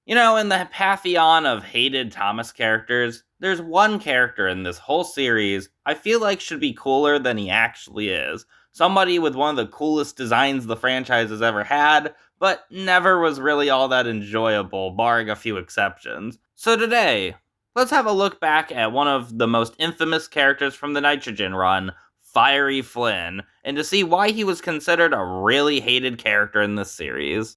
In the pantheon of hated Thomas characters, there's one character in this whole series I feel like should be cooler than he actually is. Somebody with one of the coolest designs the franchise has ever had, but never was really all that enjoyable, barring a few exceptions. So today, let's have a look back at one of the most infamous characters from the Nitrogen run, Fiery Flynn, and to see why he was considered a really hated character in this series.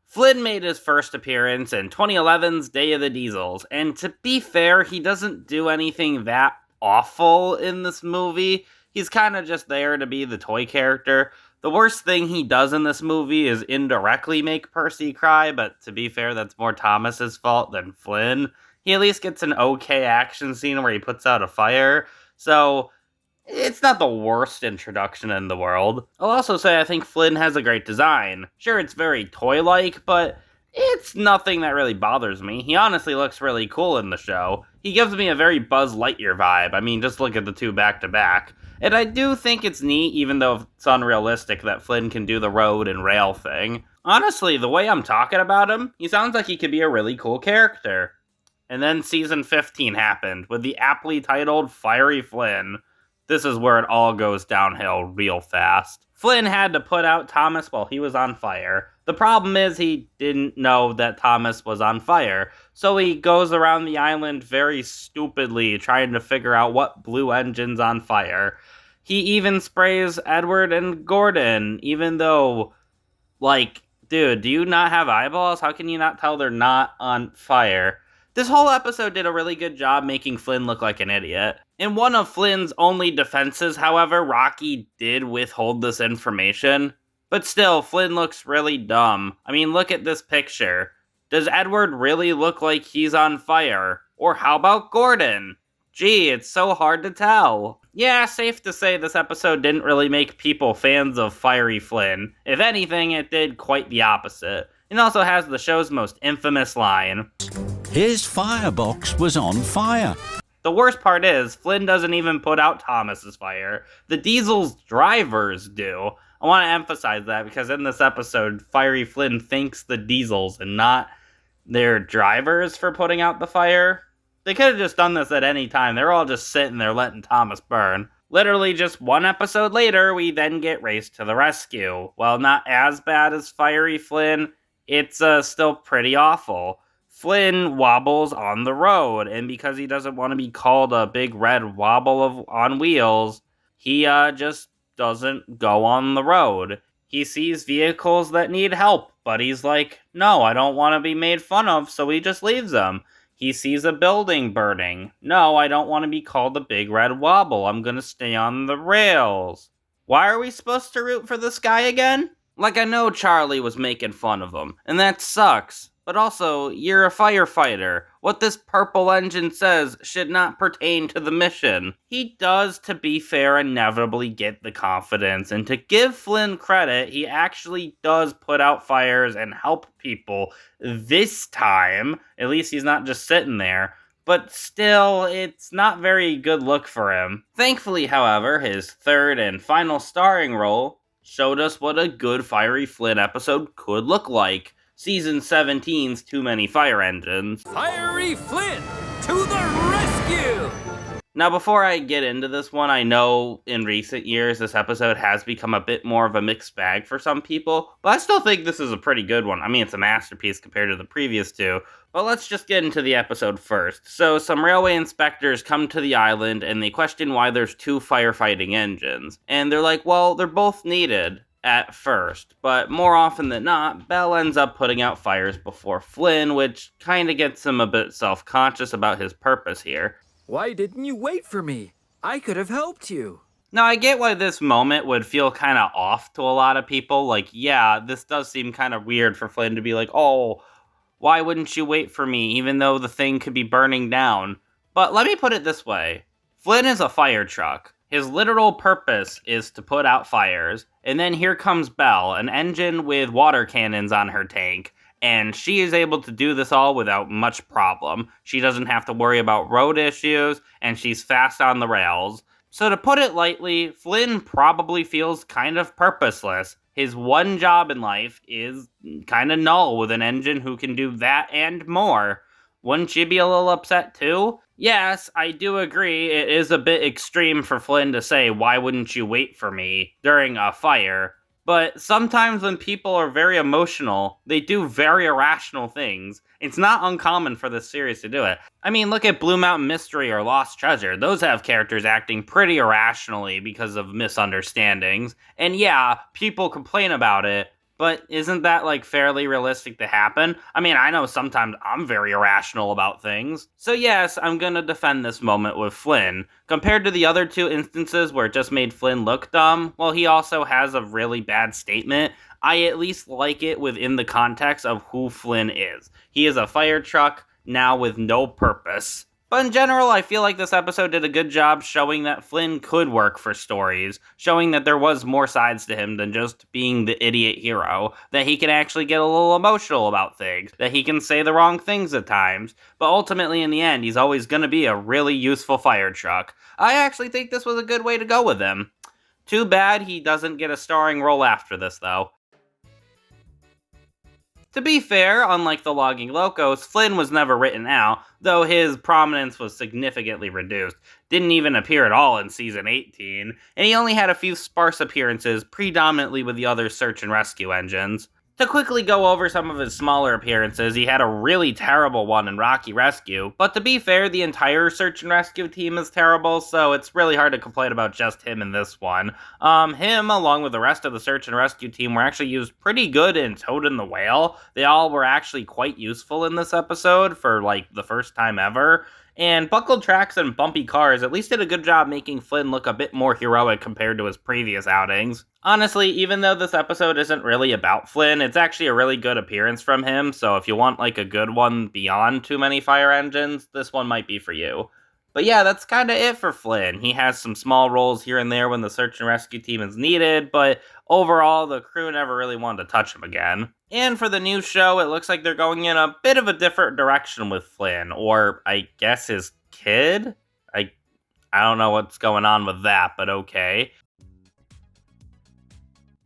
Flynn made his first appearance in 2011's Day of the Diesels, and to be fair, he doesn't do anything that awful in this movie. He's kind of just there to be the toy character. The worst thing he does in this movie is indirectly make Percy cry, but to be fair, that's more Thomas's fault than Flynn. He at least gets an okay action scene where he puts out a fire, so it's not the worst introduction in the world. I'll also say I think Flynn has a great design. Sure, it's very toy-like, but it's nothing that really bothers me. He honestly looks really cool in the show. He gives me a very Buzz Lightyear vibe. I mean, just look at the two back-to-back. And I do think it's neat, even though it's unrealistic, that Flynn can do the road and rail thing. Honestly, the way I'm talking about him, he sounds like he could be a really cool character. And then season 15 happened, with the aptly titled Fiery Flynn. This is where it all goes downhill real fast. Flynn had to put out Thomas while he was on fire. The problem is he didn't know that Thomas was on fire, so he goes around the island very stupidly trying to figure out what blue engine's on fire. He even sprays Edward and Gordon, even though, dude, do you not have eyeballs? How can you not tell they're not on fire? This whole episode did a really good job making Flynn look like an idiot. In one of Flynn's only defenses, however, Rocky did withhold this information. But still, Flynn looks really dumb. I mean, look at this picture. Does Edward really look like he's on fire? Or how about Gordon? Gee, it's so hard to tell. Yeah, safe to say this episode didn't really make people fans of Fiery Flynn. If anything, it did quite the opposite. It also has the show's most infamous line. His firebox was on fire. The worst part is, Flynn doesn't even put out Thomas's fire. The Diesel's drivers do. I want to emphasize that because in this episode, Fiery Flynn thanks the Diesels and not their drivers for putting out the fire. They could have just done this at any time. They're all just sitting there letting Thomas burn. Literally just one episode later, we then get raced to the rescue. While not as bad as Fiery Flynn, it's still pretty awful. Flynn wobbles on the road, and because he doesn't want to be called a big red wobble on wheels, he just doesn't go on the road. He sees vehicles that need help, but he's like, no, I don't want to be made fun of, so he just leaves them. He sees a building burning. No, I don't want to be called a big red wobble. I'm going to stay on the rails. Why are we supposed to root for this guy again? I know Charlie was making fun of him, and that sucks. But also, you're a firefighter. What this purple engine says should not pertain to the mission. He does, to be fair, inevitably get the confidence, and to give Flynn credit, he actually does put out fires and help people this time. At least he's not just sitting there. But still, it's not very good look for him. Thankfully, however, his third and final starring role showed us what a good Fiery Flynn episode could look like. Season 17's Too Many Fire Engines. Fiery Flynn, to the rescue! Now, before I get into this one, I know in recent years this episode has become a bit more of a mixed bag for some people, but I still think this is a pretty good one. I mean, it's a masterpiece compared to the previous two, but let's just get into the episode first. So, some railway inspectors come to the island and they question why there's two firefighting engines. And they're like, well, they're both needed at first, but more often than not, Bell ends up putting out fires before Flynn, which kind of gets him a bit self-conscious about his purpose here. Why didn't you wait for me? I could have helped you. Now, I get why this moment would feel kind of off to a lot of people. Yeah, this does seem kind of weird for Flynn to be like, oh, why wouldn't you wait for me, even though the thing could be burning down? But let me put it this way. Flynn is a fire truck. His literal purpose is to put out fires, and then here comes Belle, an engine with water cannons on her tank, and she is able to do this all without much problem. She doesn't have to worry about road issues, and she's fast on the rails. So to put it lightly, Flynn probably feels kind of purposeless. His one job in life is kind of null with an engine who can do that and more. Wouldn't you be a little upset too? Yes, I do agree it is a bit extreme for Flynn to say, "Why wouldn't you wait for me?" during a fire. But sometimes when people are very emotional, they do very irrational things. It's not uncommon for this series to do it. I mean, look at Blue Mountain Mystery or Lost Treasure. Those have characters acting pretty irrationally because of misunderstandings. And yeah, people complain about it, but isn't that like fairly realistic to happen? I mean, I know sometimes I'm very irrational about things. So yes, I'm gonna defend this moment with Flynn. Compared to the other two instances where it just made Flynn look dumb, well, he also has a really bad statement. I at least like it within the context of who Flynn is. He is a fire truck now with no purpose. But in general, I feel like this episode did a good job showing that Flynn could work for stories, showing that there was more sides to him than just being the idiot hero, that he can actually get a little emotional about things, that he can say the wrong things at times, but ultimately in the end, he's always going to be a really useful fire truck. I actually think this was a good way to go with him. Too bad he doesn't get a starring role after this, though. To be fair, unlike the Logging Locos, Flynn was never written out, though his prominence was significantly reduced. Didn't even appear at all in Season 18, and he only had a few sparse appearances, predominantly with the other search and rescue engines. To quickly go over some of his smaller appearances, he had a really terrible one in Rocky Rescue, but to be fair, the entire search and rescue team is terrible, so it's really hard to complain about just him in this one. Him, along with the rest of the search and rescue team, were actually used pretty good in Toad and the Whale. They all were actually quite useful in this episode for, like, the first time ever. And Buckled Tracks and Bumpy Cars at least did a good job making Flynn look a bit more heroic compared to his previous outings. Honestly, even though this episode isn't really about Flynn, it's actually a really good appearance from him, so if you want like a good one beyond Too Many Fire Engines, this one might be for you. But yeah, that's kind of it for Flynn. He has some small roles here and there when the search and rescue team is needed, but overall, the crew never really wanted to touch him again. And for the new show, it looks like they're going in a bit of a different direction with Flynn, or I guess his kid? I don't know what's going on with that, but okay.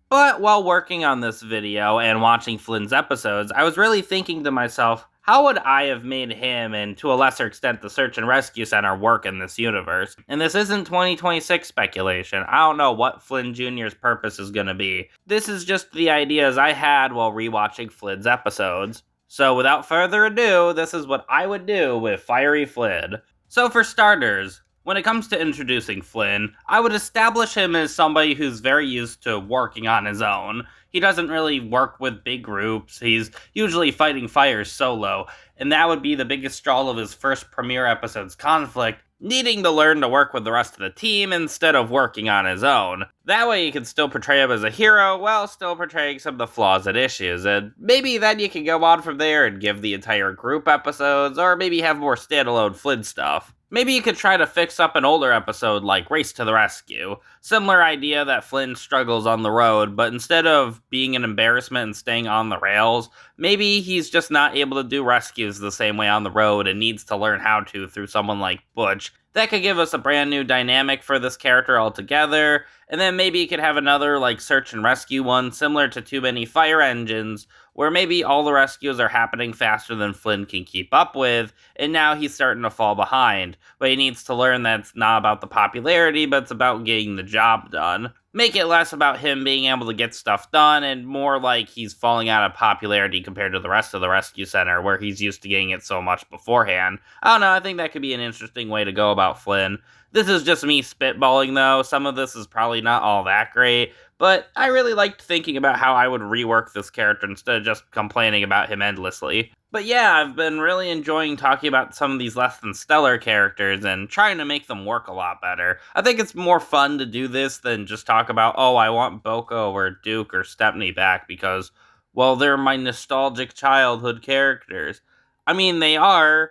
But while working on this video and watching Flynn's episodes, I was really thinking to myself, how would I have made him, and to a lesser extent the Search and Rescue Center, work in this universe? And this isn't 2026 speculation. I don't know what Flynn Jr.'s purpose is going to be. This is just the ideas I had while rewatching Flynn's episodes. So without further ado, this is what I would do with Fiery Flynn. So for starters, when it comes to introducing Flynn, I would establish him as somebody who's very used to working on his own. He doesn't really work with big groups, he's usually fighting fires solo, and that would be the biggest draw of his first premiere episode's conflict, needing to learn to work with the rest of the team instead of working on his own. That way you can still portray him as a hero while still portraying some of the flaws and issues, and maybe then you can go on from there and give the entire group episodes, or maybe have more standalone Flynn stuff. Maybe you could try to fix up an older episode like Race to the Rescue. Similar idea that Flynn struggles on the road, but instead of being an embarrassment and staying on the rails, maybe he's just not able to do rescues the same way on the road and needs to learn how to through someone like Butch. That could give us a brand new dynamic for this character altogether, and then maybe you could have another like search and rescue one similar to Too Many Fire Engines, where maybe all the rescues are happening faster than Flynn can keep up with, and now he's starting to fall behind, but he needs to learn that it's not about the popularity, but it's about getting the job done. Make it less about him being able to get stuff done, and more like he's falling out of popularity compared to the rest of the rescue center, where he's used to getting it so much beforehand. I don't know, I think that could be an interesting way to go about Flynn. This is just me spitballing though, some of this is probably not all that great, but I really liked thinking about how I would rework this character instead of just complaining about him endlessly. But yeah, I've been really enjoying talking about some of these less than stellar characters and trying to make them work a lot better. I think it's more fun to do this than just talk about, oh, I want Boko or Duke or Stepney back because, well, they're my nostalgic childhood characters. I mean, they are.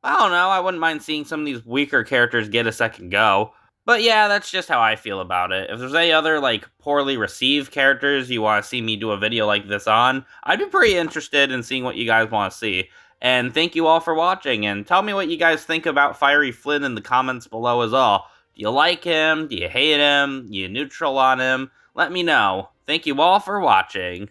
I don't know, I wouldn't mind seeing some of these weaker characters get a second go. But yeah, that's just how I feel about it. If there's any other, like, poorly received characters you want to see me do a video like this on, I'd be pretty interested in seeing what you guys want to see. And thank you all for watching, and tell me what you guys think about Fiery Flynn in the comments below as well. Do you like him? Do you hate him? You neutral on him? let me know. Thank you all for watching.